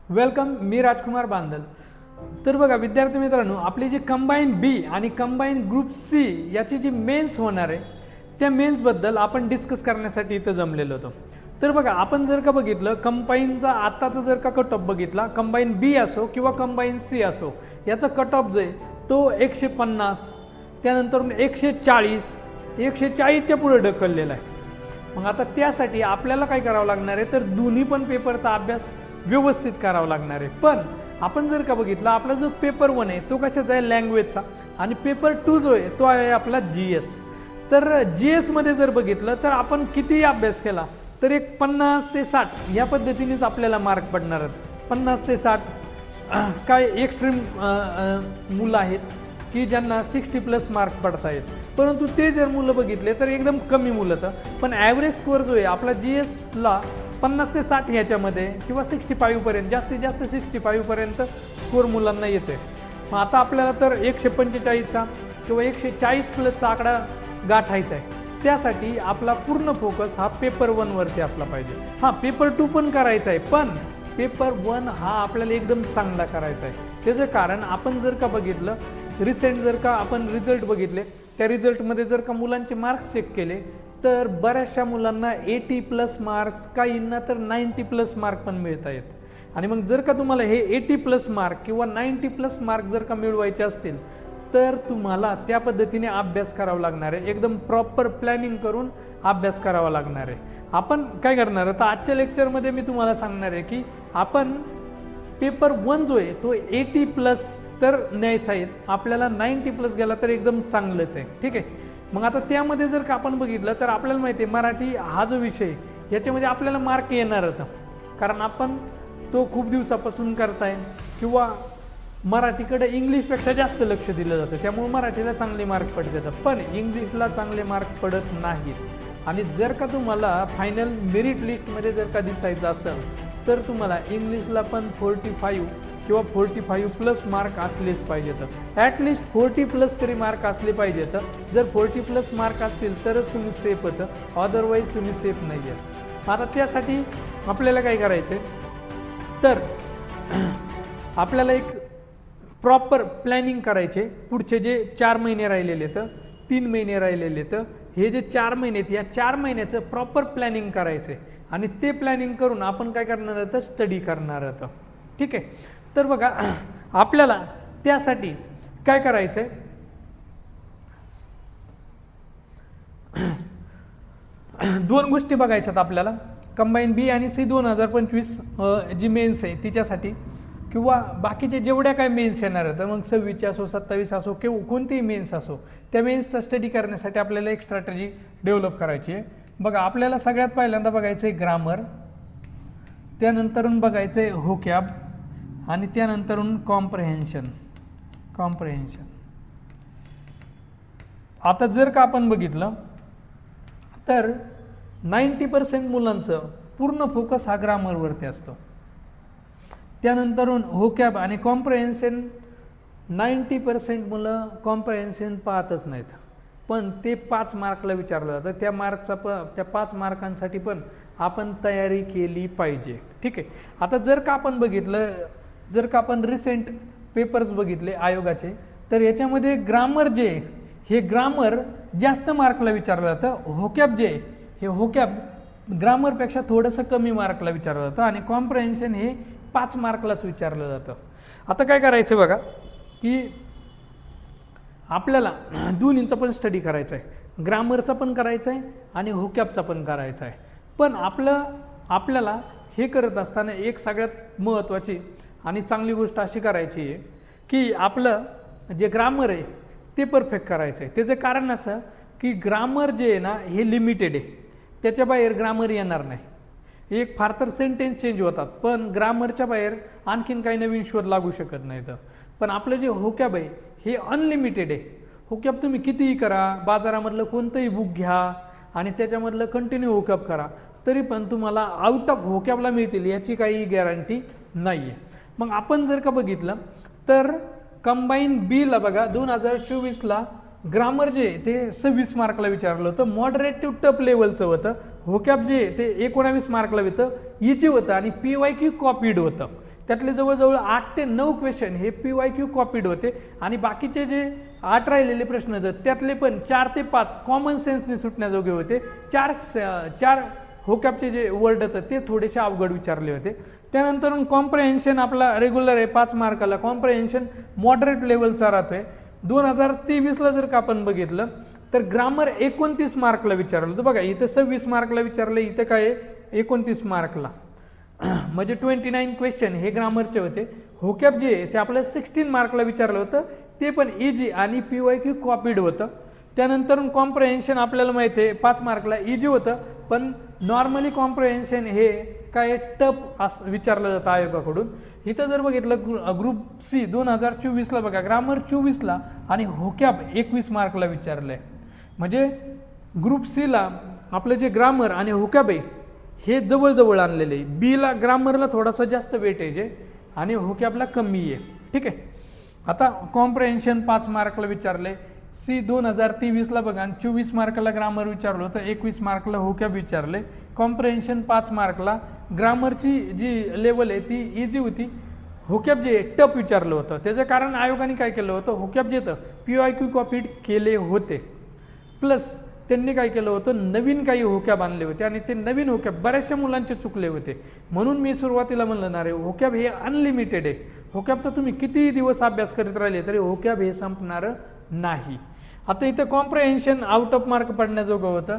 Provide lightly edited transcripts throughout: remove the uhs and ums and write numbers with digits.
Welcome, मी राजकुमार बांदल। तर बघा विद्यार्थी मित्रांनो, आपली जी कंबाईन बी आणि कंबाईन ग्रुप सी याची जी मेन्स होणार आहे त्या मेन्सबद्दल आपण डिस्कस करण्यासाठी इथं जमलेलो होतो। तर बघा आपण जर का बघितलं कंबाईनचा आत्ताचा जर का कट ऑफ बघितला, कंबाईन बी असो किंवा कंबाईन सी असो, याचा कट ऑफ जो आहे तो 150, त्यानंतर 140, 140च्या पुढे ढकललेला आहे। मग आता त्यासाठी आपल्याला काय करावं लागणार आहे, तर दोन्ही पण पेपरचा अभ्यास व्यवस्थित करावा लागणार आहे। पण आपण जर का बघितलं, आपला जो पेपर 1 आहे तो कशाचा आहे, लँग्वेजचा, आणि पेपर 2 जो आहे तो आहे आपला GS। तर GS मध्ये जर बघितलं तर आपण किती अभ्यास केला तर एक 50 ते 60 या पद्धतीनेच आपल्याला मार्क पडणार आहेत। 50 ते 60 काय एक्स्ट्रीम मुलं आहेत की ज्यांना 60+ मार्क पडत आहेत, परंतु ते जर मुलं बघितले तर एकदम कमी मुलं तर, पण ॲव्हरेज स्कोअर जो आहे आपला GSला 50 ते 60 ह्याच्यामध्ये किंवा 65 पर्यंत, जास्तीत जास्त 65 पर्यंत स्कोअर मुलांना येते। मग आता आपल्याला तर 145चा किंवा 140+ आकडा गाठायचा आहे। त्यासाठी आपला पूर्ण फोकस हा पेपर 1 वरती असला पाहिजे। हां, पेपर 2 पण करायचा आहे, पण पेपर 1 हा आपल्याला एकदम चांगला करायचा आहे। त्याचं कारण आपण जर का बघितलं, रिसेंट जर का आपण रिझल्ट बघितले, त्या रिझल्टमध्ये जर का मुलांचे मार्क्स चेक केले तर बऱ्याचशा मुलांना 80+ मार्क्स, काहींना तर 90+ मार्क पण मिळत आहेत। आणि मग जर का तुम्हाला हे 80+ मार्क किंवा 90+ मार्क जर का मिळवायचे असतील तर तुम्हाला त्या पद्धतीने अभ्यास करावा लागणार आहे, एकदम प्रॉपर प्लॅनिंग करून अभ्यास करावा लागणार आहे। आपण काय करणार आहे तर आजच्या लेक्चरमध्ये मी तुम्हाला सांगणार आहे की आपण पेपर 1 जो आहे तो 80+ तर न्यायचा आहेच, आपल्याला 90+ गेला तर एकदम चांगलंच आहे, ठीक आहे। मग आता त्यामध्ये जर का आपण बघितलं तर आपल्याला माहिती आहे मराठी हा जो विषय याच्यामध्ये आपल्याला मार्क येणार होता, कारण आपण तो खूप दिवसापासून करताय किंवा मराठीकडे इंग्लिशपेक्षा जास्त लक्ष दिलं जातं, त्यामुळे मराठीला चांगले मार्क पडतात, पण इंग्लिशला चांगले मार्क पडत नाहीत। आणि जर का तुम्हाला फायनल मेरिट लिस्टमध्ये जर का दिसायचं असेल तर तुम्हाला इंग्लिशला पण 45 किंवा 45+ मार्क असलेच पाहिजेत, ॲटलिस्ट 40+ तरी मार्क असले पाहिजेत। जर 40+ मार्क असतील तरच तुम्ही सेफ होतं, अदरवाईज तुम्ही सेफ नाही आहे। आता त्यासाठी आपल्याला काय करायचं आहे तर आपल्याला एक प्रॉपर प्लॅनिंग करायचे। पुढचे जे 4 महिने राहिलेले तर 3 महिने राहिलेले तर हे जे 4 महिने आहेत, या 4 महिन्याचं प्रॉपर प्लॅनिंग करायचं आहे, आणि ते प्लॅनिंग करून आपण काय करणार आहे तर स्टडी करणार आहोत, ठीक आहे। तर बघा आपल्याला त्यासाठी काय करायचं आहे, दोन गोष्टी बघायच्यात आपल्याला, कंबाईन बी आणि सी 2025 जी मेन्स आहे तिच्यासाठी, किंवा बाकीचे जेवढ्या काय मेन्स येणार आहेत, मग 26 असो 27 असो किंवा कोणतीही मेन्स असो, त्या मेन्सचा स्टडी करण्यासाठी आपल्याला एक स्ट्रॅटेजी डेव्हलप करायची आहे। बघा आपल्याला सगळ्यात पहिल्यांदा बघायचं आहे ग्रामर, त्यानंतरून बघायचं आहे व्होकॅब, आणि त्यानंतरून कॉम्प्रेहेन्शन। आता जर का आपण बघितलं तर 90% मुलांचं पूर्ण फोकस हा ग्रामरवरती असतो, त्यानंतरून व्होकॅब आणि कॉम्प्रेहेन्शन 90% मुलं कॉम्प्रेहेन्शन पाहतच नाहीत, पण ते 5 मार्कला विचारलं जातं, त्या 5 मार्कांसाठी पण आपण तयारी केली पाहिजे, ठीक आहे। आता जर का आपण बघितलं, जर का आपण रिसेंट पेपर्स बघितले आयोगाचे, तर याच्यामध्ये ग्रामर जे हे ग्रामर जास्त मार्कला विचारलं जातं, व्होकॅब जे हे व्होकॅब ग्रामरपेक्षा थोडंसं कमी मार्कला विचारलं जातं, आणि कॉम्प्रेहेन्शन हे 5 मार्कलाच विचारलं जातं। आता काय करायचं बघा की आपल्याला दोन्हींचा पण स्टडी करायचा आहे, ग्रामरचा पण करायचा आहे आणि व्होकॅबचा पण करायचा आहे। पण आपल्याला हे करत असताना एक सगळ्यात महत्त्वाची आणि चांगली गोष्ट अशी करायची आहे की आपलं जे ग्रामर आहे ते परफेक्ट करायचं आहे। त्याचं कारण असं की ग्रामर जे आहे ना हे लिमिटेड आहे, त्याच्या बाहेर ग्रामर येणार नाही। एक फार तर सेंटेन्स चेंज होतात, पण ग्रामरच्या बाहेर आणखीन काही नवीन शोध लागू शकत नाहीत। पण आपलं जे व्होकॅब आहे हे अनलिमिटेड आहे। व्होकॅब तुम्ही कितीही करा, बाजारामधलं कोणतंही बुक घ्या आणि त्याच्यामधलं कंटिन्यू व्होकॅब करा, तरी पण तुम्हाला आउट ऑफ व्होकॅबला मिळतील याची काही गॅरंटी नाही आहे। मग आपण जर का बघितलं तर कंबाईन बीला बघा 2024ला ग्रामर जे ते 26 मार्कला विचारलं होतं, मॉडरेट टू टफ लेवलचं होतं. व्होकॅब जे ते 19 मार्कला होतं, इजी होतं आणि PYQ कॉपीड होतं. त्यातले जवळजवळ 8 ते 9 क्वेश्चन हे PYQ कॉपीड होते आणि बाकीचे जे 8 राहिलेले प्रश्न होते त्यातले पण 4 ते 5 कॉमन सेन्सने सुटण्याजोगे होते. चार व्होकॅबचे जे वर्ड होतं ते थोडेसे अवघड विचारले होते. त्यानंतर कॉम्प्रहेन्शन आपला रेग्युलर आहे 5 मार्काला, कॉम्प्रहेन्शन मॉडरेट लेवलचा राहतोय. 2023ला जर का आपण बघितलं तर ग्रामर 29 मार्कला विचारलं. तर बघा इथं 26 मार्कला विचारलं, इथं काय आहे 29 मार्कला, म्हणजे 29 क्वेश्चन हे ग्रामरचे होते. व्होकॅब जे ते आपलं 16 मार्कला विचारलं होतं, ते पण इजी आणि PYQ कॉपीड होतं. त्यानंतर कॉम्प्रहेन्शन आपल्याला माहिती आहे 5 मार्कला इजी होतं, पण नॉर्मली कॉम्प्रहेन्शन हे काय टफ असं विचारलं जातं आयोगाकडून. इथं जर बघितलं ग्रुप C 2024ला बघा ग्रामर 24ला आणि व्होकॅब 21 मार्कला विचारलं आहे. म्हणजे ग्रुप Cला आपलं जे ग्रामर आणि व्होकॅब आहे हे जवळजवळ आणलेले आहे. Bला ग्रामरला थोडासा जास्त वेटेज आहे आणि व्होकॅबला कमी आहे. ठीक आहे. आता कॉम्प्रहेन्शन 5 मार्कला विचारले. C 2023ला बघा 24 मार्कला ग्रामर विचारलं होतं, 21 मार्कला व्होकॅब विचारले. कॉम्प्रहेन्शन 5 मार्कला, ग्रामरची जी लेवल आहे ती इझी होती, व्होकॅब जे टफ विचारलं होतं. त्याचं कारण आयोगाने काय केलं होतं, व्होकॅब जे PYQ कॉपीड केले होते, प्लस त्यांनी काय केलं होतं नवीन काही व्होकॅब आणले होते आणि ते नवीन व्होकॅब बऱ्याचशा मुलांचे चुकले होते. म्हणून मी सुरुवातीला म्हणणार आहे व्होकॅब हे अनलिमिटेड आहे. व्होकॅबचा तुम्ही कितीही दिवस अभ्यास करीत राहिले तरी व्होकॅब हे संपणारं नाही. आता इथं कॉम्प्रहेन्शन आउट ऑफ मार्क पडण्याजोगं होतं.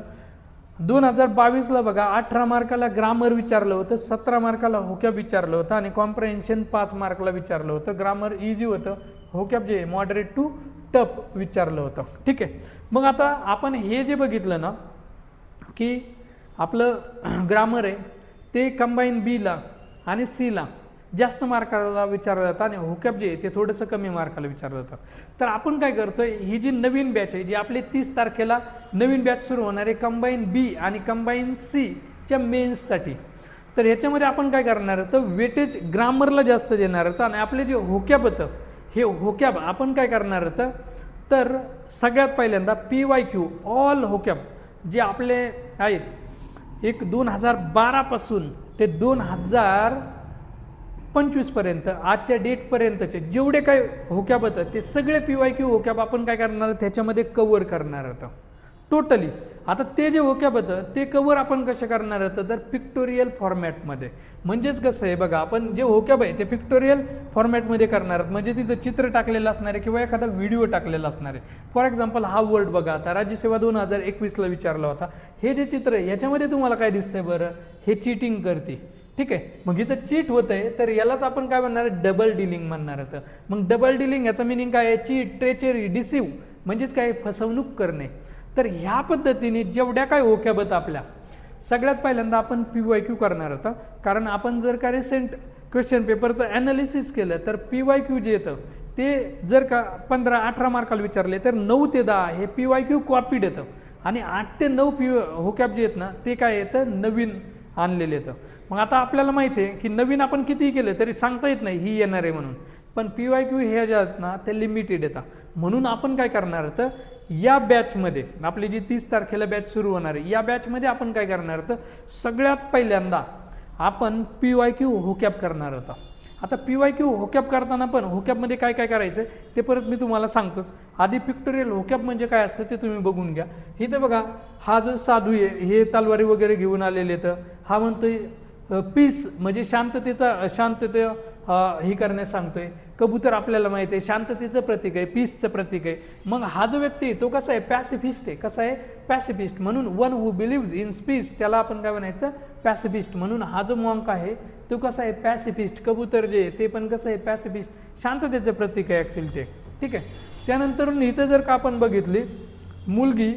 2022ला बघा 18 मार्काला ग्रामर विचारलं होतं, 17 मार्काला व्होकॅब विचारलं होतं आणि कॉम्प्रहेन्शन 5 मार्कला विचारलं होतं. ग्रामर इझी होतं, व्होकॅब जे मॉडरेट टू टफ विचारलं होतं. ठीक आहे. मग आता आपण हे जे बघितलं ना की आपलं ग्रामर आहे ते कंबाईन Bला आणि Cला जास्त मार्काला विचारलं जातं आणि व्होकॅब जे ते थोडंसं कमी मार्काला विचारलं जातं. तर आपण काय करतोय, ही जी नवीन बॅच आहे जी आपली 30 तारखेला नवीन बॅच सुरू होणार आहे कंबाईन B आणि कंबाईन Cच्या मेन्ससाठी, तर ह्याच्यामध्ये आपण काय करणार तर वेटेज ग्रामरला जास्त देणार होतं आणि आपले जे व्होकॅब होतं हे व्होकॅब आपण काय करणार होतं तर सगळ्यात पहिल्यांदा PYQ ऑल व्होकॅब जे आपले आहेत 2012 पासून ते 2025 पर्यंत आजच्या डेटपर्यंतचे जेवढे काही व्होकॅब होतं ते सगळे PYQ व्होकॅब आपण काय करणार त्याच्यामध्ये कव्हर करणार होतं टोटली. आता ते जे व्होकॅब होतं ते कव्हर आपण कसे करणार होतं तर पिक्टोरियल फॉर्मॅटमध्ये. म्हणजेच कसं आहे बघा आपण जे व्होकॅब आहे ते पिक्टोरियल फॉर्मॅटमध्ये करणार आहोत, म्हणजे तिथं चित्र टाकलेलं असणार आहे किंवा एखादा व्हिडिओ टाकलेला असणार आहे. फॉर एक्झाम्पल हा वर्ड बघा, आता राज्यसेवा 2021ला विचारला होता, हे जे चित्र आहे याच्यामध्ये तुम्हाला काय दिसतंय बरं, हे चीटिंग करते. ठीक आहे. मग इथं चीट होत आहे तर यालाच आपण काय म्हणणार डबल डिलिंग म्हणणार होतं. मग डबल डिलिंग याचं मिनिंग काय आहे, चीट, ट्रेचरी, डिसिव्ह म्हणजेच काय फसवणूक करणे. तर ह्या पद्धतीने जेवढ्या काय व्होकॅब आहेत आपल्या सगळ्यात पहिल्यांदा आपण PYQ करणार होतं. कारण आपण जर का रिसेंट क्वेश्चन पेपरचं ॲनालिसिस केलं तर PYQ जे येतं ते जर का 15-18 मार्काला विचारले तर 9 ते 10 हे PYQ कॉपीड येतं आणि 8 ते 9 व्होकॅब जे आहेत ना ते काय येतं नवीन आणलेले येतं. मग आता आपल्याला माहिती आहे की नवीन आपण कितीही केलं तरी सांगता येत नाही ही येणार आहे म्हणून, पण PYQ हे जे आहेत ना ते लिमिटेड येतात. म्हणून आपण काय करणार होतं या बॅचमध्ये आपली जी 30 तारखेला बॅच सुरू होणार आहे या बॅचमध्ये आपण काय करणार होतं सगळ्यात पहिल्यांदा आपण PYQ व्होकॅब करणार होता. आता PYQ व्होकॅब करताना पण व्होकॅबमध्ये काय काय करायचं ते परत मी तुम्हाला सांगतोच. आधी पिक्टोरियल व्होकॅब म्हणजे काय असतं ते तुम्ही बघून घ्या. इथं बघा हा जो साधू आहे हे तलवारी वगैरे घेऊन आलेले तर हा म्हणतोय पीस म्हणजे शांतते ही करण्यास सांगतोय. कबूतर आपल्याला माहिती आहे शांततेचं प्रतीक आहे, पीसचं प्रतीक आहे. मग हा जो व्यक्ती आहे तो कसा आहे पॅसिफिस्ट आहे. कसा आहे पॅसिफिस्ट, म्हणून वन हू बिलिव्ज इन पीस त्याला आपण काय म्हणायचं पॅसिफिस्ट. म्हणून हा जो मॉन्क आहे तो कसा आहे पॅसिफिस्ट. कबूतर जे आहे ते पण कसं आहे पॅसिफिस्ट, शांततेचं प्रतीक आहे ॲक्च्युली ते. ठीक आहे. त्यानंतर इथं जर का आपण बघितली मुलगी,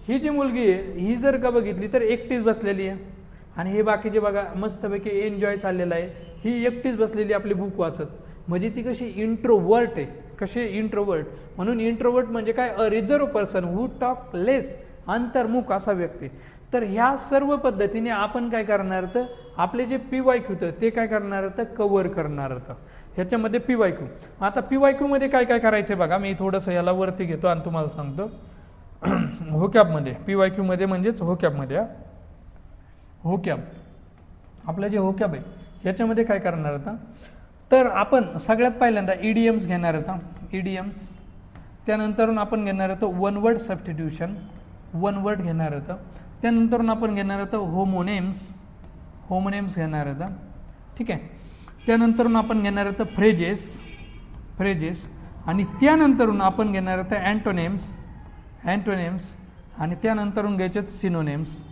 ही जी मुलगी आहे ही जर का बघितली तर एकटीच बसलेली आहे आणि हे बाकीचे बघा मस्तपैकी एन्जॉय चाललेला आहे. ही एकटीच बसलेली आपली बुक वाचत, म्हणजे ती कशी इंट्रोवर्ट आहे. कसे इंट्रोवर्ट, म्हणून इंट्रोवर्ट म्हणजे काय अ रिझर्व पर्सन हू टॉक लेस, अंतर्मुख असा व्यक्ती. तर ह्या सर्व पद्धतीने आपण काय करणार तर आपले जे PYQ होतं ते काय करणार होतं कव्हर करणार होतं ह्याच्यामध्ये PYQ. आता PYQ मध्ये काय काय करायचं बघा, मी थोडंसं याला वरती घेतो आणि तुम्हाला सांगतो. होकॅबमध्ये PYQ मध्ये म्हणजेच होकॅबमध्ये होकॅब आपलं जे होकॅब आहे ह्याच्यामध्ये काय करणार होता तर आपण सगळ्यात पहिल्यांदा EDMs घेणार होता. EDMs त्यानंतर आपण घेणार होतं one word substitution, one word घेणार होतं. त्यानंतर आपण घेणार होतं होमोनेम्स घेणार होतं. ठीक आहे. त्यानंतर आपण घेणार होतं फ्रेजेस आणि त्यानंतर आपण घेणार होतं अँटोनेम्स आणि त्यानंतर घ्यायचे सिनोनेम्स.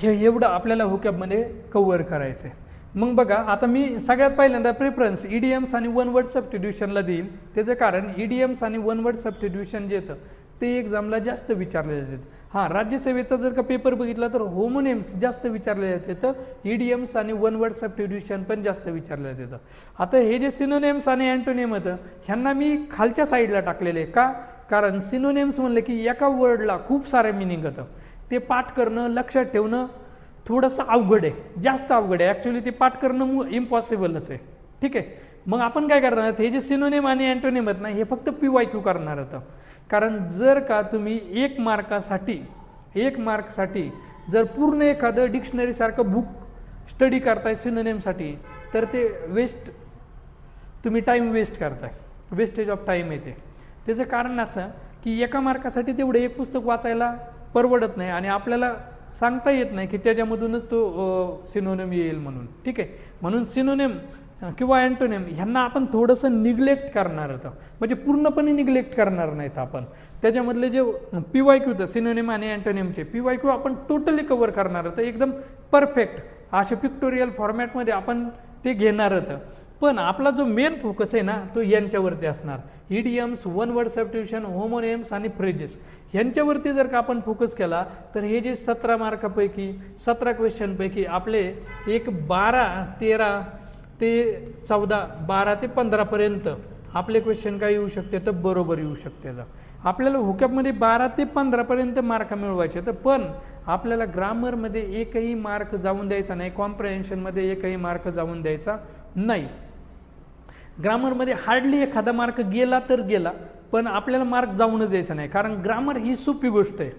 एवढं आपल्याला होकॅबमध्ये कव्हर करायचं आहे. मग बघा आता मी सगळ्यात पहिल्यांदा प्रेफरन्स EDMs आणि वन वर्ड सबस्टिट्यूशनला देईल. त्याचं कारण EDMs आणि वन वर्ड सबस्टिट्यूशन जे येतं ते एक्झामला जास्त विचारले जातात. हां, राज्यसेवेचा जर का पेपर बघितला तर होमोनेम्स जास्त विचारले जाते, तर EDMs आणि वन वर्ड सबस्टिट्यूशन पण जास्त विचारले जातं. आता हे जे सिनोनेम्स आणि अँटोनेम होतं ह्यांना मी खालच्या साईडला टाकलेले का, कारण सिनोनेम्स म्हणलं की एका वर्डला खूप सारे मिनिंग होतं. ते पाठ करणं लक्षात ठेवणं थोडंसं अवघड आहे, जास्त अवघड आहे. ॲक्च्युली ते पाठ करणं इम्पॉसिबलच आहे. ठीक आहे. मग आपण काय करणार आहोत, हे जे सिनोनेम आणि अँटोनेम आहेत ना हे फक्त PYQ करणार होतं. कारण जर का तुम्ही एक मार्कसाठी जर पूर्ण एखादं डिक्शनरीसारखं बुक स्टडी करताय सिनोनेमसाठी तर ते तुम्ही टाईम वेस्ट करताय, वेस्टेज ऑफ टाईम येते. त्याचं कारण असं की एका मार्कासाठी तेवढं एक पुस्तक वाचायला परवडत नाही आणि आपल्याला सांगता येत नाही की त्याच्यामधूनच तो सिनोनेम येईल म्हणून. ठीक आहे. म्हणून सिनोनेम किंवा अँटोनेम ह्यांना आपण थोडंसं निग्लेक्ट करणार होतं, म्हणजे पूर्णपणे निग्लेक्ट करणार नाहीत आपण. त्याच्यामधले जे PYQ होतं सिनोनेम आणि अँटोनेमचे PYQ आपण टोटली कव्हर करणार होतं, एकदम परफेक्ट असे पिक्टोरियल फॉर्मॅटमध्ये आपण ते घेणार होतं. पण आपला जो मेन फोकस आहे ना तो यांच्यावरती असणार. EDMs, one word substitution, homonyms आणि फ्रेजेस यांच्यावरती जर का आपण फोकस केला तर हे जे 17 मार्कापैकी 17 क्वेश्चनपैकी आपले एक 12, 13 ते 14, 12 ते 15पर्यंत आपले क्वेश्चन काय येऊ शकते तर बरोबर येऊ शकते. आपल्याला होकॅबमध्ये 12 ते 15पर्यंत मार्क मिळवायचे तर पण आपल्याला ग्रामरमध्ये एकही मार्क जाऊन द्यायचा नाही, कॉम्प्रिहेन्शनमध्ये एकही मार्क जाऊन द्यायचा नाही. ग्रामरमध्ये हार्डली एखादा मार्क गेला तर गेला, पण आपल्याला मार्क जाऊनच द्यायचा नाही. कारण ग्रामर ही सोपी गोष्ट आहे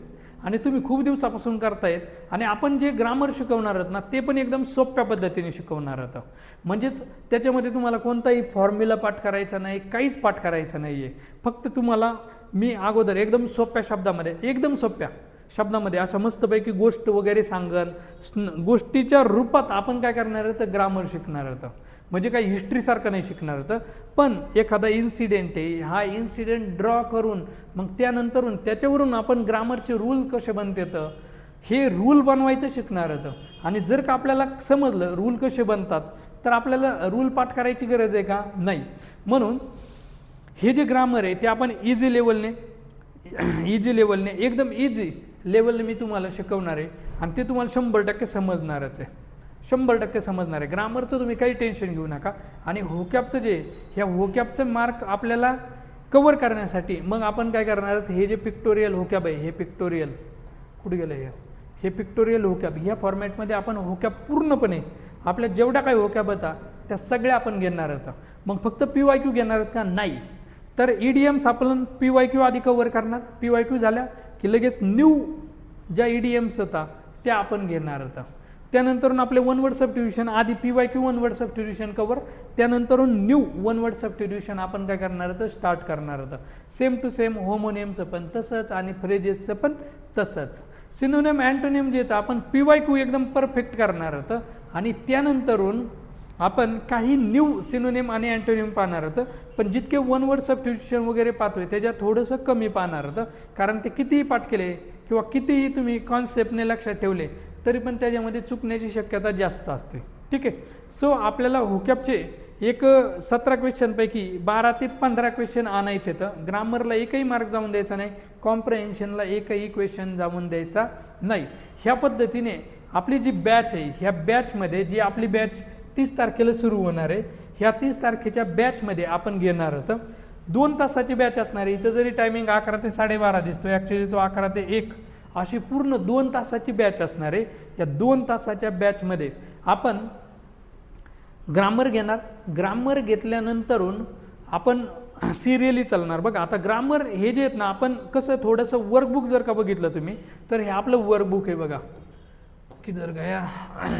आणि तुम्ही खूप दिवसापासून करतायत आणि आपण जे ग्रामर शिकवणार आहोत ना ते पण एकदम सोप्या पद्धतीने शिकवणार आहोत. म्हणजेच त्याच्यामध्ये तुम्हाला कोणताही फॉर्म्युला पाठ करायचा नाही, काहीच पाठ करायचं नाही आहे. फक्त तुम्हाला मी अगोदर एकदम सोप्या शब्दामध्ये असं मस्तपैकी गोष्ट वगैरे सांगन, गोष्टीच्या रूपात आपण काय करणार आहोत तर ग्रामर शिकणार आहोत. म्हणजे काही हिस्ट्रीसारखं नाही शिकणार होतं, पण एखादा इन्सिडेंट आहे, हा इन्सिडेंट ड्रॉ करून मग त्यानंतरून त्याच्यावरून आपण ग्रामरचे रूल कसे बनतात हे रूल बनवायचं शिकणार होतं. आणि जर का आपल्याला समजलं रूल कसे बनतात तर आपल्याला रूल पाठ करायची गरज आहे का, नाही. म्हणून हे जे ग्रामर आहे ते आपण इझी लेवलने एकदम इझी लेवलने मी तुम्हाला शिकवणार आहे आणि ते तुम्हाला 100% समजणारच आहे, 100% समजणार आहे. ग्रामरचं तुम्ही काही टेन्शन घेऊ नका. आणि होकॅबचं ह्या होकॅबचं मार्क आपल्याला कव्हर करण्यासाठी मग आपण काय करणार आहोत, हे जे पिक्टोरियल होकॅब आहे, हे पिक्टोरियल कुठे गेलं, हे पिक्टोरियल होकॅब ह्या फॉर्मॅटमध्ये आपण होकॅब पूर्णपणे आपल्या जेवढ्या काही होकॅब होता त्या सगळ्या आपण घेणार आहोत. मग फक्त PYQ घेणार आहोत का, नाही. तर EDMs आपण PYQ आधी कव्हर करणार, PYQ झाल्या की लगेच न्यू ज्या EDMs होता त्या आपण घेणार आहोत. त्यानंतर आपले वन वर्ड सबस्टिट्यूशन, आधी PYQ one word substitution cover, त्यानंतर न्यू वन वर्ड सबस्टिट्यूशन आपण काय करणार आहोत स्टार्ट करणार आहोत. सेम टू सेम होमोनेमचं पण तसंच आणि फ्रेजेसचं पण तसंच. सिनोनेम अँटोनेम जे येतं आपण PYQ एकदम परफेक्ट करणार आहोत आणि त्यानंतरून आपण काही न्यू सिनोनेम आणि अँटोनेम पाहणार आहोत. पण जितके वन वर्ड सबस्टिट्यूशन वगैरे पाहतोय त्याच्यात थोडंसं कमी पाहणार आहोत, कारण ते कितीही पाठ केले किंवा कितीही तुम्ही कॉन्सेप्टने लक्षात ठेवले तरी पण त्याच्यामध्ये चुकण्याची शक्यता जास्त असते. ठीक आहे. सो आपल्याला होकॅबचे एक 17 क्वेश्चनपैकी 12 ते 15 क्वेश्चन आणायचे. तर ग्रामरला एकही मार्क जाऊन द्यायचा नाही, कॉम्प्रिहेन्शनला एकही क्वेश्चन जाऊन द्यायचा नाही. ह्या पद्धतीने आपली जी बॅच आहे ह्या बॅचमध्ये जी आपली बॅच 30 तारखेला सुरू होणार आहे, ह्या 30 तारखेच्या बॅचमध्ये आपण घेणार आहोत 2 तासाची बॅच असणार आहे. इथं जरी टायमिंग 11 ते 12:30 दिसतो, ॲक्च्युली तो 11 ते 1 अशी पूर्ण 2 तासाची बॅच असणार आहे. या 2 तासाच्या बॅचमध्ये आपण ग्रामर घेणार. ग्रामर घेतल्यानंतरून आपण सिरियली चालणार. बघा आता ग्रामर हे जे आहेत ना, आपण कसं थोडंसं वर्कबुक जर का बघितलं तुम्ही तर हे आपलं वर्कबुक आहे बघा, की जर का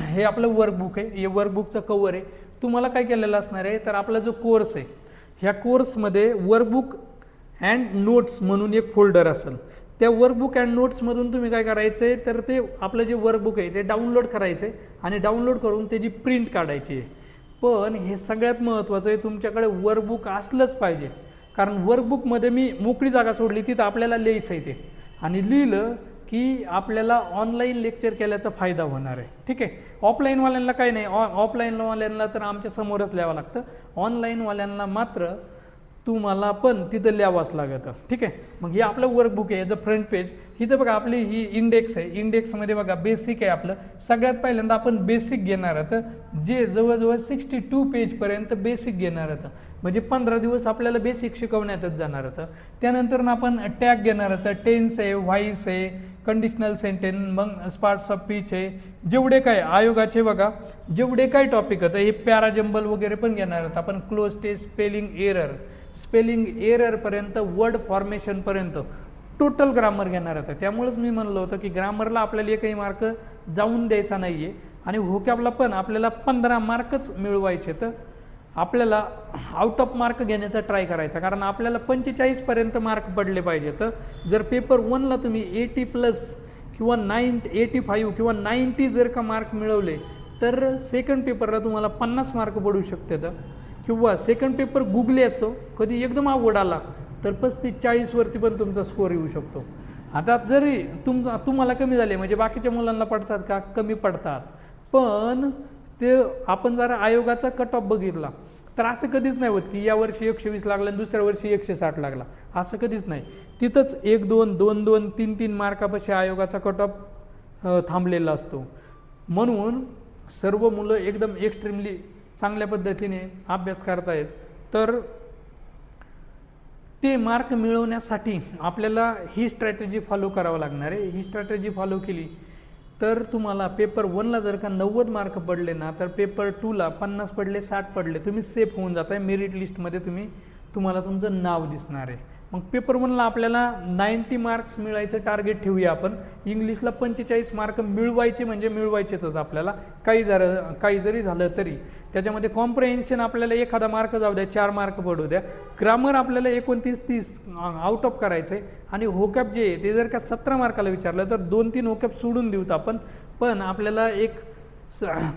हे आपलं वर्कबुक आहे, हे वर्कबुकचं कवर आहे. तुम्हाला काय केलेलं असणार आहे, तर आपला जो कोर्स आहे ह्या कोर्समध्ये वर्कबुक अँड नोट्स म्हणून एक फोल्डर असेल. त्या वर्कबुक अँड नोट्समधून तुम्ही काय करायचं आहे, तर ते आपलं जे वर्कबुक आहे ते डाउनलोड करायचं आहे आणि डाउनलोड करून त्याची प्रिंट काढायची आहे. पण हे सगळ्यात महत्त्वाचं आहे, तुमच्याकडे वर्कबुक असलंच पाहिजे. कारण वर्कबुकमध्ये मी मोकळी जागा सोडली, तिथं आपल्याला लिहायचं आहे ते, आणि लिहिलं की आपल्याला ऑनलाईन लेक्चर केल्याचा फायदा होणार आहे. ठीक आहे. ऑफलाईनवाल्यांना काही नाही, ऑफलाईनवाल्यांना तर आमच्या समोरच लिहावं लागतं. ऑनलाईनवाल्यांना मात्र तुम्हाला पण तिथं लिहावंच लागतं. ठीक आहे. मग हे आपलं वर्कबुक आहे, याचं फ्रंट पेज. इथं बघा आपली ही इंडेक्स आहे. इंडेक्समध्ये बघा बेसिक आहे आपलं. सगळ्यात पहिल्यांदा आपण बेसिक घेणार आहोत, जे जवळजवळ 62 पेजपर्यंत बेसिक घेणार आहोत. म्हणजे 15 दिवस आपल्याला बेसिक शिकवण्यातच जाणार होतं. त्यानंतर आपण टॅग घेणार होतं, टेन्स आहे, व्हाईस आहे, कंडिशनल सेंटेन्स, मग स्पार्ट्स ऑफ स्पीच आहे, जेवढे काय आयोगाचे बघा जेवढे काय टॉपिक होतं, हे पॅराजंबल वगैरे पण घेणार होतं आपण. क्लोज टेस्ट, स्पेलिंग एररपर्यंत, वर्ड फॉर्मेशनपर्यंत टोटल ग्रामर घेणार होतं. त्यामुळेच मी म्हणलं होतं की ग्रामरला आपल्याला एकही मार्क जाऊन द्यायचा नाही आहे, आणि व्होकॅबला पण आपल्याला 15 मार्कच मिळवायचे. तर आपल्याला आउट ऑफ मार्क घेण्याचा ट्राय करायचा, कारण आपल्याला 45पर्यंत मार्क पडले पाहिजे. तर जर पेपर 1ला तुम्ही 80+ किंवा 85 किंवा 90 जर का मार्क मिळवले, तर सेकंड पेपरला तुम्हाला 50 मार्क पडू शकते. तर किंवा सेकंड पेपर गुगली असतो, कधी एकदम अवघड आला तर 35-40वरती पण तुमचा स्कोअर येऊ शकतो. आता जरी तुम्हाला कमी झाले, म्हणजे बाकीच्या मुलांना पडतात का, कमी पडतात, पण ते आपण जरा आयोगाचा कट ऑफ बघितला तर असं कधीच नाही होत की या वर्षी 120 लागला आणि दुसऱ्या वर्षी 160 लागला, असं कधीच नाही. तिथंच 1-2, 2-2, 3-3 मार्कापाशी आयोगाचा कट ऑफ थांबलेला असतो. म्हणून सर्व मुलं एकदम एक्स्ट्रीमली चांगल्या पद्धतीने अभ्यास करतायत. तर ते मार्क मिळवण्यासाठी आपल्याला ही स्ट्रॅटेजी फॉलो करावं लागणार आहे. ही स्ट्रॅटेजी फॉलो केली तर तुम्हाला पेपर 1ला जर का 90 मार्क पडले ना, तर पेपर 2ला 50 पडले, 60 पडले, तुम्ही सेफ होऊन जाताय. मेरिट लिस्टमध्ये तुम्हाला तुमचं नाव दिसणार आहे. मग पेपर 1ला आपल्याला 90 मार्क्स मिळायचं टार्गेट ठेवूया आपण. इंग्लिशला 45 मार्क मिळवायचे म्हणजे मिळवायचेच आपल्याला, काही जरी झालं तरी. त्याच्यामध्ये कॉम्प्रेहेन्शन आपल्याला एखादा मार्क जाऊ द्या, 4 मार्क पडू द्या. ग्रामर आपल्याला 29-30 आउट ऑफ करायचं आहे. आणि होकॅप जे आहे ते जर का 17 मार्काला विचारलं तर 2-3 होकॅप सोडून देऊत आपण, पण आपल्याला एक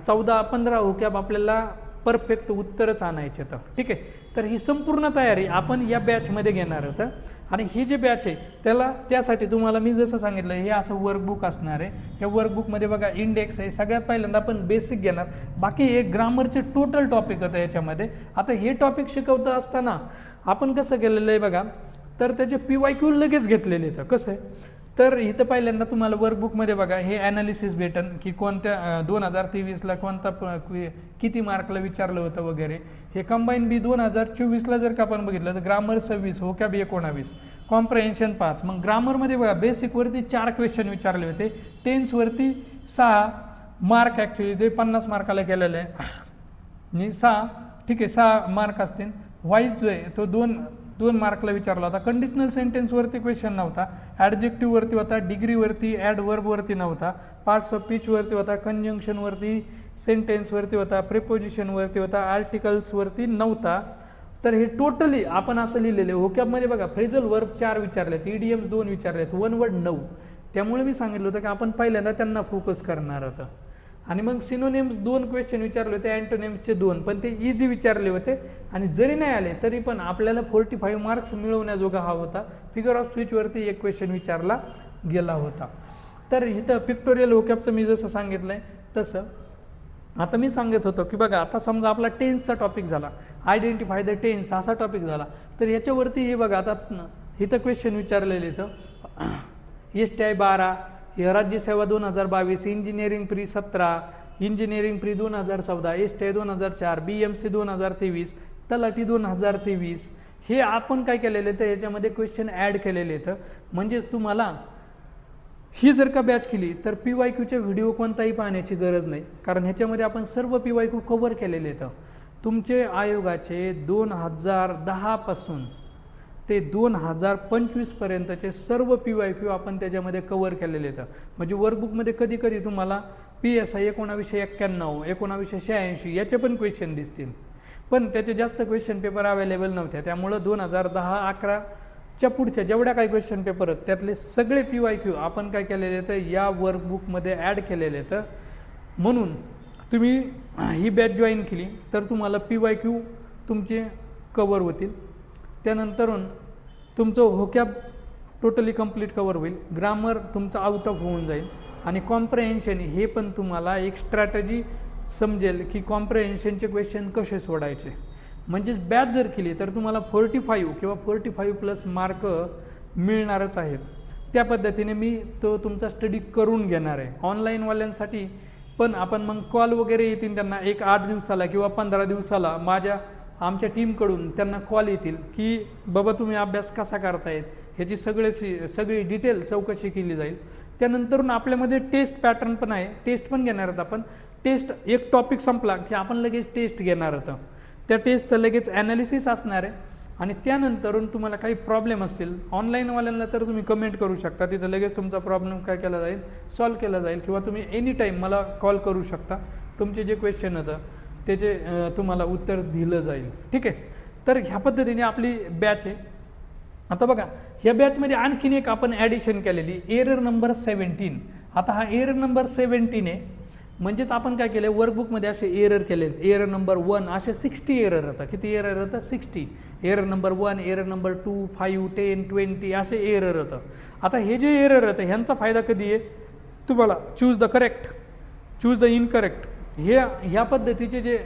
14-15 होकॅप आपल्याला परफेक्ट उत्तरच आणायचे. तर ठीक आहे. तर ही संपूर्ण तयारी आपण या बॅचमध्ये घेणार होतं. आणि ही जे बॅच आहे त्यासाठी तुम्हाला मी जसं सांगितलं, हे असं वर्कबुक असणार आहे. या वर्कबुकमध्ये बघा इंडेक्स आहे. सगळ्यात पहिल्यांदा आपण बेसिक घेणार, बाकी हे ग्रामरचे टोटल टॉपिक होतं याच्यामध्ये. आता हे टॉपिक शिकवत असताना आपण कसं केलेलं आहे बघा, तर त्याचे PYQ लगेच घेतलेले आहेत. कसं आहे, तर इथं पहिल्यांदा तुम्हाला वर्कबुकमध्ये बघा हे ॲनालिसिस भेटन की कोणत्या 2023ला किती मार्कला विचारलं होतं वगैरे. हे कंबाईन बी 2024ला जर का आपण बघितलं तर ग्रामर 26, होकॅब 19, कॉम्प्रेहेन्शन 5. मग ग्रामरमध्ये बघा बेसिकवरती 4 क्वेश्चन विचारले होते, टेन्सवरती 6 मार्क, ॲक्च्युली ते 50 मार्काला केलेलं आहे आणि 6 ठीक आहे 6 मार्क असतील. व्हाईस जो आहे तो 2 मार्कला विचारला होता. कंडिशनल सेंटेन्सवरती क्वेश्चन नव्हता, ॲडजेक्टिव्हवरती होता, डिग्रीवरती, ॲडवर्बवरती नव्हता, पार्ट्स ऑफ स्पीचवरती होता, कंजंक्शनवरती, सेंटेन्सवरती होता, प्रिपोजिशनवरती होता, आर्टिकल्सवरती नव्हता. तर हे टोटली आपण असं लिहिलेलं आहे. होकॅबमध्ये बघा फ्रेझल वर्ब 4 विचारलेत, इडियम्स 2 विचारलेत, 1 वर्ड 9. त्यामुळे मी सांगितलं होतं की आपण पहिल्यांदा त्यांना फोकस करणार होतं. आणि मग सिनोनिम्स 2 क्वेश्चन विचारले होते, अँटोनिम्सचे 2, पण ते इझी विचारले होते. आणि जरी नाही आले तरी पण आपल्याला 45 मार्क्स मिळवण्याजोगा हा होता. फिगर ऑफ स्पीचवरती 1 क्वेश्चन विचारला गेला होता. तर इथं पिक्टोरियल होकॅबचं मी जसं सांगितलं आहे तसं आता मी सांगत होतो की बघा, आता समजा आपला टेन्सचा टॉपिक झाला, आयडेंटिफाय द टेन्स असा टॉपिक झाला, तर याच्यावरती हे बघा आता इथं क्वेश्चन विचारलेलं इथं STI 12, राज्यसेवा 2022, engineering pre 17, engineering pre 2014, STI 2004, BMC 2023, तलाठी 2023, हे आपण काय केलेलं आहे तर याच्यामध्ये क्वेश्चन ॲड केलेले आहेत. म्हणजेच तुम्हाला ही जर का बॅच केली तर PYQचे व्हिडिओ कोणताही पाहण्याची गरज नाही, कारण ह्याच्यामध्ये आपण सर्व PYQ कव्हर केलेले आहेत. तुमचे आयोगाचे 2010 पासून ते 2025 पर्यंतचे सर्व PYQ आपण त्याच्यामध्ये कव्हर केलेले आहेत. म्हणजे वर्कबुकमध्ये कधी कधी तुम्हाला PSI 1991, 1986 याचे पण क्वेश्चन दिसतील, पण त्याचे जास्त क्वेश्चन पेपर अवेलेबल नव्हते. त्यामुळं 2010-11च्या पुढच्या जेवढ्या काही क्वेश्चन पेपर आहेत त्यातले सगळे PYQ आपण काय केलेले आहेत या वर्कबुकमध्ये ॲड केलेले आहेत. म्हणून तुम्ही ही बॅच जॉईन केली तर तुम्हाला PYQ तुमचे कवर होतील. त्यानंतरून तुमचं व्होकॅब टोटली कंप्लीट कवर होईल, ग्रामर तुमचं आउट ऑफ होऊन जाईल आणि कॉम्प्रेहेन्शन हे पण तुम्हाला एक स्ट्रॅटजी समजेल की कॉम्प्रेहेन्शनचे क्वेश्चन कसे सोडायचे. म्हणजेच बॅच जर केली तर तुम्हाला 45 किंवा 45+ मार्क मिळणारच आहेत. त्या पद्धतीने मी तो तुमचा स्टडी करून घेणार आहे. ऑनलाईनवाल्यांसाठी पण आपण मग कॉल वगैरे येतील त्यांना एक 8 दिवसाला किंवा 15 दिवसाला आमच्या टीमकडून त्यांना कॉल येतील की बाबा तुम्ही अभ्यास कसा करतायत ह्याची सगळी डिटेल चौकशी केली जाईल. त्यानंतरून आपल्यामध्ये टेस्ट पॅटर्न पण आहे, टेस्ट पण घेणार आहोत आपण. टेस्ट एक टॉपिक संपला की आपण लगेच टेस्ट घेणार आहोत. त्या टेस्टचं लगेच ॲनालिसिस असणार आहे आणि त्यानंतरून तुम्हाला काही प्रॉब्लेम असेल ऑनलाईनवाल्यांना तर तुम्ही कमेंट करू शकता, तिथं लगेच तुमचा प्रॉब्लेम काय केला जाईल सॉल्व केला जाईल. किंवा तुम्ही एनी टाईम मला कॉल करू शकता, तुमचे जे क्वेश्चन होतं त्याचे तुम्हाला उत्तर दिलं जाईल. ठीक आहे, तर ह्या पद्धतीने आपली बॅच आहे. आता बघा ह्या बॅचमध्ये आणखीन एक आपण ॲडिशन केलेली एरर नंबर 17. आता हा एरर नंबर 17 आहे, म्हणजेच आपण काय केलं वर्कबुकमध्ये असे एरर केले. एरर नंबर 1 असे 60 एरर होता. किती एरर होतं 60. एरर नंबर 1, एरर नंबर 2, 5, 10, 20 असे एरर होतं. आता हे जे एरर होतं ह्यांचा फायदा कधी आहे तुम्हाला choose the correct, choose the incorrect ह्या पद्धतीचे जे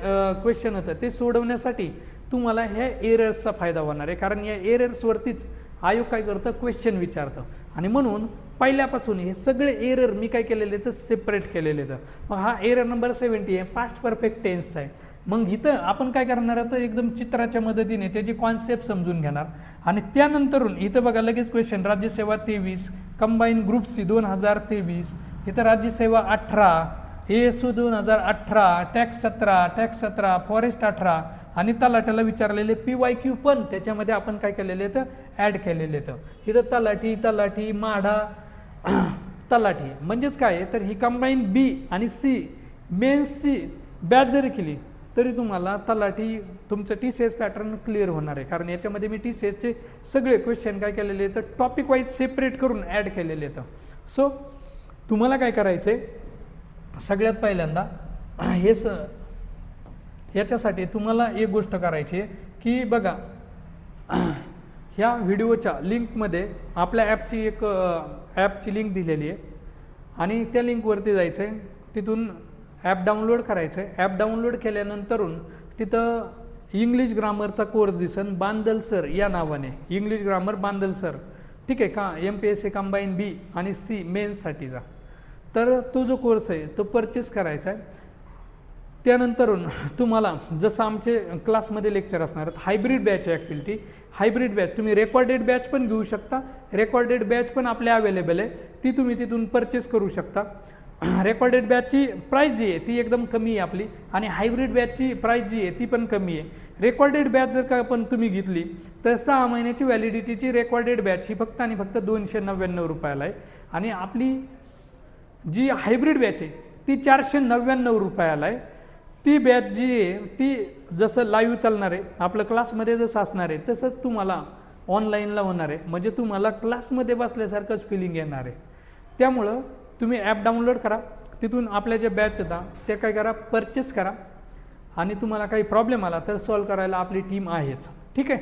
क्वेश्चन होतं ते सोडवण्यासाठी तुम्हाला ह्या एरर्सचा फायदा होणार आहे. कारण या एरर्सवरतीच आयोग काय करतं क्वेश्चन विचारतं आणि म्हणून पहिल्यापासून हे सगळे एरर मी काय केलेले तर सेपरेट केलेले आहेत. मग हा एरर नंबर 70 आहे, पास्ट परफेक्ट टेन्सचा आहे. मग इथं आपण काय करणार आहोत एकदम चित्राच्या मदतीने त्याची कॉन्सेप्ट समजून घेणार आणि त्यानंतरून इथं बघा लगेच क्वेश्चन राज्यसेवा 23, कंबाईन ग्रुप C 2023, इथं राज्यसेवा 18, ASU 2018, टॅक्स 17, फॉरेस्ट 18 आणि तलाट्याला विचारलेले PYQ पण त्याच्यामध्ये आपण काय केलेले आहेत ॲड केलेले आहेत. इथं तलाठी माढा तलाठी म्हणजेच काय आहे तर ही कंबाईन B आणि C मेन्सची बॅच जरी केली तरी तुम्हाला तलाठी तुमचं TCS पॅटर्न क्लिअर होणार आहे. कारण याच्यामध्ये मी TCSचे सगळे क्वेश्चन काय केलेले आहेत टॉपिक वाईज सेपरेट करून ॲड केलेले आहेत. सो तुम्हाला काय करायचं आहे सगळ्यात पहिल्यांदा याच्यासाठी तुम्हाला एक गोष्ट करायची आहे की बघा ह्या व्हिडिओच्या लिंकमध्ये आपल्या ॲपची लिंक दिलेली आहे आणि त्या लिंकवरती जायचं आहे, तिथून ॲप डाउनलोड करायचं आहे. ॲप डाउनलोड केल्यानंतरून तिथं इंग्लिश ग्रामरचा कोर्स दिसन बांदल सर या नावाने, इंग्लिश ग्रामर बांदल सर. ठीक आहे का, MPSC कंबाईन B आणि C मेन्ससाठीचा. तर तो जो कोर्स आहे तो परचेस करायचा आहे. त्यानंतरून तुम्हाला जसं आमचे क्लासमध्ये लेक्चर असणार आहेत, हायब्रिड बॅच आहे ॲक्च्युअली ती हायब्रिड बॅच. तुम्ही रेकॉर्डेड बॅच पण घेऊ शकता, रेकॉर्डेड बॅच पण आपल्या अवेलेबल आहे, ती तुम्ही तिथून परचेस करू शकता. रेकॉर्डेड बॅचची प्राईस जी आहे ती एकदम कमी आहे आपली आणि हायब्रिड बॅचची प्राईस जी आहे ती पण कमी आहे. रेकॉर्डेड बॅच जर का पण तुम्ही घेतली तर 6 महिन्याची व्हॅलिडिटीची रेकॉर्डेड बॅच ही फक्त आणि फक्त 299 रुपयाला आहे आणि आपली जी हायब्रिड बॅच आहे ती 499 रुपयाला आहे. ती बॅच जी आहे ती जसं लाईव्ह चालणार आहे आपलं क्लासमध्ये जसं असणार आहे तसंच तुम्हाला ऑनलाईनला होणार आहे. म्हणजे तुम्हाला क्लासमध्ये बसल्यासारखंच फिलिंग येणार आहे. त्यामुळं तुम्ही ॲप डाउनलोड करा, तिथून आपल्या ज्या बॅच येतात त्या काय करा परचेस करा आणि तुम्हाला काही प्रॉब्लेम आला तर सॉल्व करायला आपली टीम आहेच. ठीक आहे,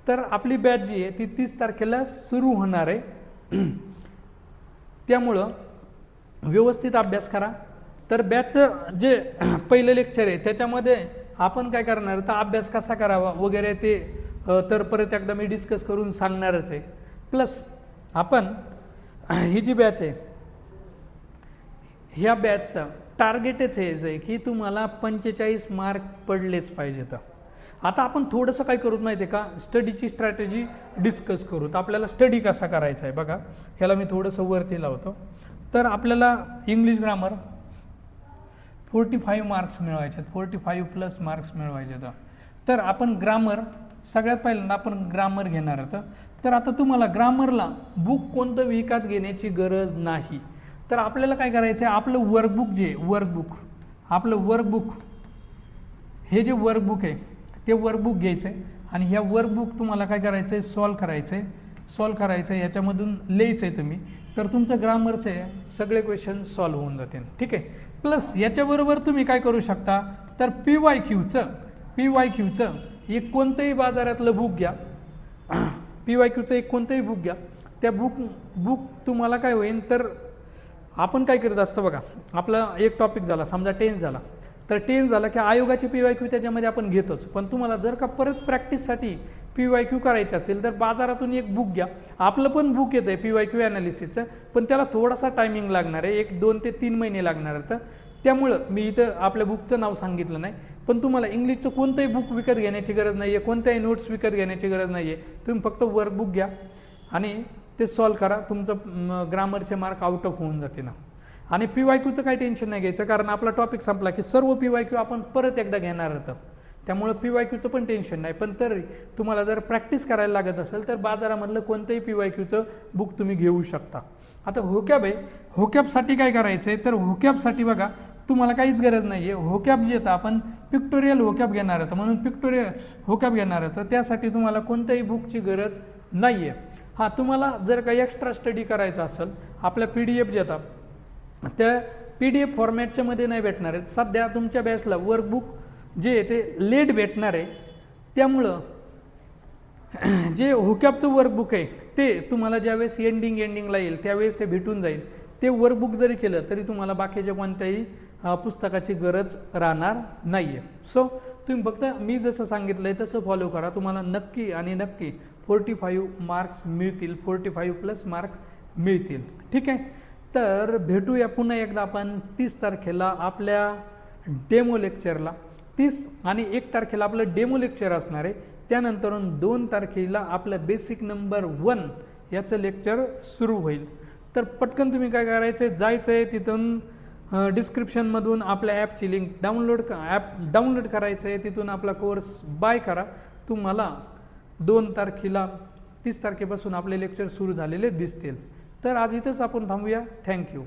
तर आपली बॅच जी आहे ती 30 तारखेला सुरू होणार आहे. त्यामुळं व्यवस्थित अभ्यास करा. तर बॅचचं जे पहिलं लेक्चर आहे त्याच्यामध्ये आपण काय करणार तर अभ्यास कसा करावा वगैरे ते तर परत एकदा मी डिस्कस करून सांगणारच आहे. प्लस आपण ही जी बॅच आहे ह्या बॅचचा टार्गेटच हेच आहे की तुम्हाला 45 मार्क पडलेच पाहिजेत. आता आपण थोडंसं काय करूत माहिती आहे का, स्टडीची स्ट्रॅटेजी डिस्कस करू. तर आपल्याला स्टडी कसा करायचा आहे बघा, ह्याला मी थोडंसं वरती लावतो. तर आपल्याला इंग्लिश ग्रामर 45 मार्क्स मिळवायचे, 45 प्लस मार्क्स मिळवायचे. तर आपण ग्रामर सगळ्यात पहिल्यांदा आपण ग्रामर घेणार आहोत. तर आता तुम्हाला ग्रामरला बुक कोणतं विकत घेण्याची गरज नाही. तर आपल्याला काय करायचं आहे, आपलं वर्कबुक जे आपलं वर्कबुक हे जे वर्कबुक आहे ते वर्कबुक घ्यायचं आहे आणि ह्या वर्कबुक तुम्हाला काय करायचं आहे, सॉल्व करायचं आहे, ह्याच्यामधून लिहायचं आहे तुम्ही. तर तुमचं ग्रामरचे सगळे क्वेश्चन सॉल्व होऊन जातील. ठीक आहे. प्लस याच्याबरोबर तुम्ही काय करू शकता, तर PYQचं एक कोणतंही बाजारातलं बुक घ्या, PYQचं एक कोणतंही बुक घ्या. त्या बुक तुम्हाला काय होईल, तर आपण काय करत असतो बघा, आपला एक टॉपिक झाला समजा टेन्स झाला, तर टेन्स झाला की आयोगाची PYQ त्याच्यामध्ये आपण घेतोच. पण तुम्हाला जर का परत प्रॅक्टिससाठी PYQ करायचे असतील तर बाजारातून एक बुक घ्या. आपलं पण बुक येतं आहे PYQ ॲनालिसिसचं, पण त्याला थोडासा टायमिंग लागणार आहे, 1-2 ते 3 महिने लागणार आहेत. त्यामुळं मी इथं आपल्या बुकचं नाव सांगितलं नाही. पण तुम्हाला इंग्लिशचं कोणतंही बुक विकत घेण्याची गरज नाही आहे, कोणत्याही नोट्स विकत घेण्याची गरज नाही आहे. तुम्ही फक्त वर्कबुक घ्या आणि ते सॉल्व करा, तुमचं ग्रामरचे मार्क आउट ऑफ होऊन जाते ना. आणि PYQचं काही टेन्शन नाही घ्यायचं, कारण आपला टॉपिक संपला की सर्व PYQ आपण परत एकदा घेणार होतं. त्यामुळं PYQचं पण टेन्शन नाही. पण तरी तुम्हाला जर प्रॅक्टिस करायला लागत असेल तर बाजारामधलं कोणतंही PYQचं बुक तुम्ही घेऊ शकता. आता होकॅब आहे, होकॅबसाठी काय करायचं आहे, तर होकॅबसाठी बघा तुम्हाला काहीच गरज नाही आहे. होकॅब जे येतं आपण पिक्टोरियल होकॅब घेणार होतं, म्हणून पिक्टोरियल होकॅब घेणार होतं. त्यासाठी तुम्हाला कोणत्याही बुकची गरज नाही आहे. हां, तुम्हाला जर काही एक्स्ट्रा स्टडी करायचा असेल, आपल्या PDF जे येतात त्या PDF फॉर्मॅटच्या मध्ये नाही भेटणार आहेत. सध्या तुमच्या बॅचला वर्कबुक जे आहे ते लेट भेटणार आहे. त्यामुळं जे होकॅबचं वर्कबुक आहे ते तुम्हाला ज्यावेळेस एंडिंगला येईल त्यावेळेस ते भेटून जाईल. ते वर्कबुक जरी केलं तरी तुम्हाला बाकीच्या कोणत्याही पुस्तकाची गरज राहणार नाही आहे. सो तुम्ही फक्त मी जसं सांगितलं आहे तसं फॉलो करा, तुम्हाला नक्की 45 मार्क्स मिळतील, 45 प्लस मार्क मिळतील. ठीक आहे. तर भेटूया पुन्हा एकदा आपण 30 तारखेला आपल्या डेमो लेक्चरला. 30 आणि 1 तारखेला आपलं डेमो लेक्चर असणार आहे. त्यानंतरून 2 तारखेला आपलं बेसिक नंबर 1 याचं लेक्चर सुरू होईल. तर पटकन तुम्ही काय करायचं आहे, जायचं आहे तिथून डिस्क्रिप्शनमधून आपल्या ॲपची लिंक डाउनलोड करायचं आहे, तिथून आपला कोर्स बाय करा. तुम्हाला 2 तारखेला 30 तारखेपासून आपले लेक्चर सुरू झालेले दिसतील. तर आज इथंच आपण थांबूया. थँक्यू.